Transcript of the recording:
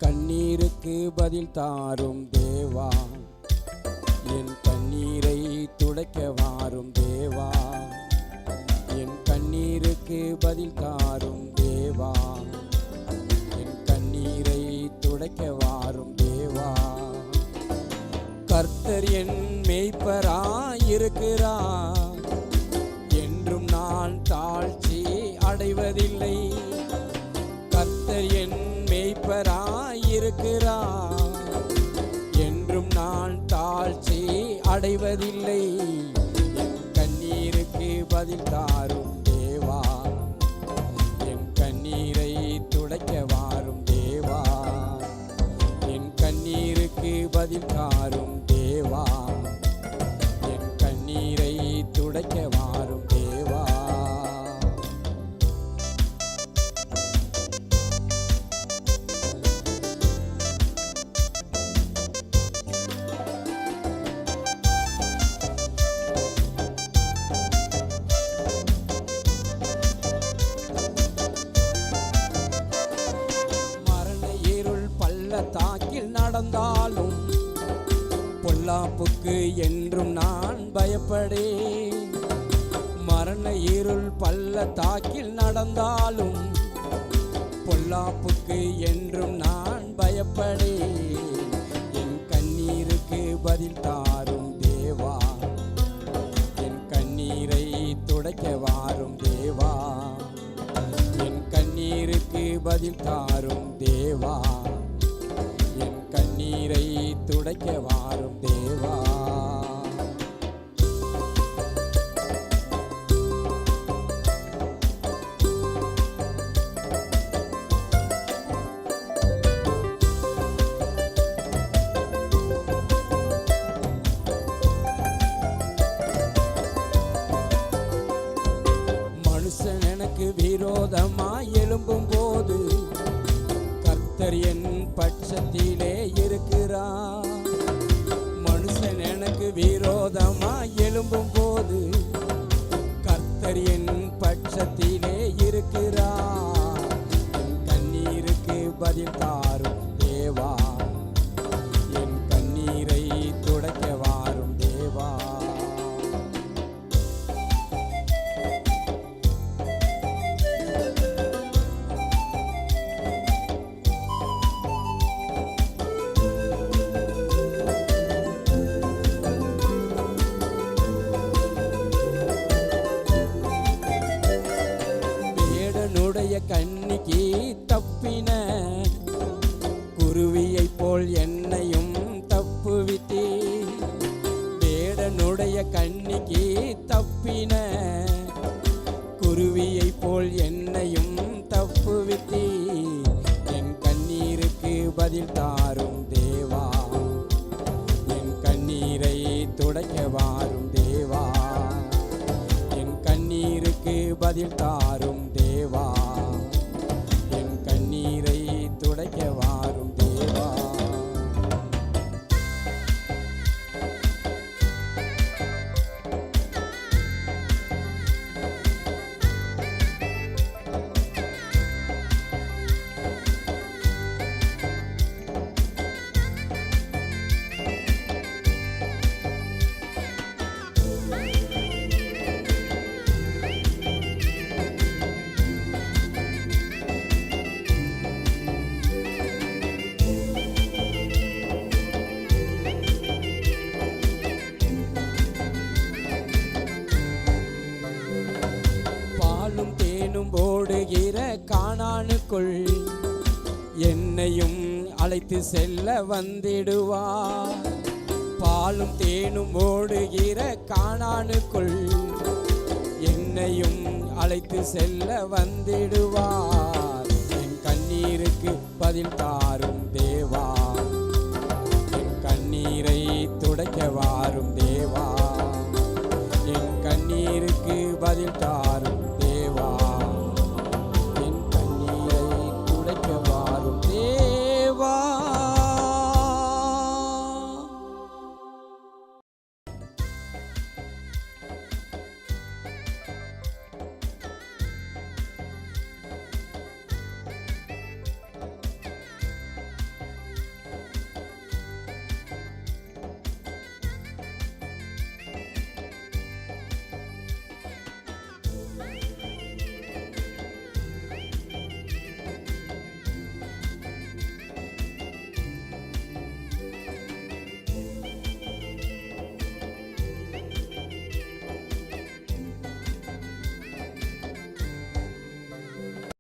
கண்ணீருக்கு பதில் தாரும் தேவா, என் கண்ணீரை துடைக்க வாரும் தேவா. என் கண்ணீருக்கு பதில் தாரும் தேவா, என் கண்ணீரை துடைக்க வாரும் தேவா. கர்த்தர் என் மேய்ப்பராயிருக்கிறார், என்றும் நான் தாழ்ச்சி அடைவதில்லை. கர்த்தர் என் மேய்ப்பராயிருக்கிறார், என்றும் நான் தாழ்ச்சி அடைவதில்லை. என் கண்ணீருக்கு பதில் தாரும் தேவா, என் கண்ணீரை துடைக்க வாரும் தேவா. என் கண்ணீருக்கு பதில் தாரும் தேவா, என் கண்ணீரை துடைக்க வாரும் தேவா. தாக்கில் நடந்தாலும் பொல்லாப்புக்கு என்றும் நான் பயப்படேன். மரண இருள் பள்ளத்தாக்கில் நடந்தாலும் பொல்லாப்புக்கு என்றும் நான் பயப்படேன். என் கண்ணீருக்கு பதில் தாரும் தேவா, என் கண்ணீரை துடைக்க வாரும் தேவா. என் கண்ணீருக்கு பதில் தாரும் தேவா, என் கண்ணீரை துடைக்க வாரும் தேவா. மனுஷன் எனக்கு விரோதமாய் எழும்பும் போது கர்த்தர் என் பட்சத்திலே இருக்கிறார். மனுஷன் எனக்கு விரோதமாய் எழும்பும் போது கர்த்தர் என் பட்சத்திலே இருக்கிறார். என் கண்ணீருக்கு பதில் தாரும் தேவா, என் கண்ணீரை துடைக்க வாரும் தேவா. கண்ணிக்கு தப்பின குருவியை போல் என்னையும் தப்புவித்தே. வேடனுடைய கண்ணிக்கு தப்பின குருவியை போல் என்னையும் தப்புவித்தே. என் கண்ணீருக்கு பதில் தாரும் தேவா, என் கண்ணீரை துடைக்க வாரும் தேவா. என் கண்ணீருக்கு பதில் தாரும் தேவா, என் கண்ணீரை துடைக்க வாரும் தேவா. ஓடுகிற கானானுக்குள் என்னையும் அழைத்து செல்ல வந்திடுவார். பாலும் தேனும் ஓடுகிற கானானுக்குள் என்னையும் அழைத்து செல்ல வந்திடுவார். என் கண்ணீருக்கு பதில் தாரும் தேவா, என் கண்ணீரை துடைக்க வாரும் தேவா, என் கண்ணீருக்கு பதில் தாரும்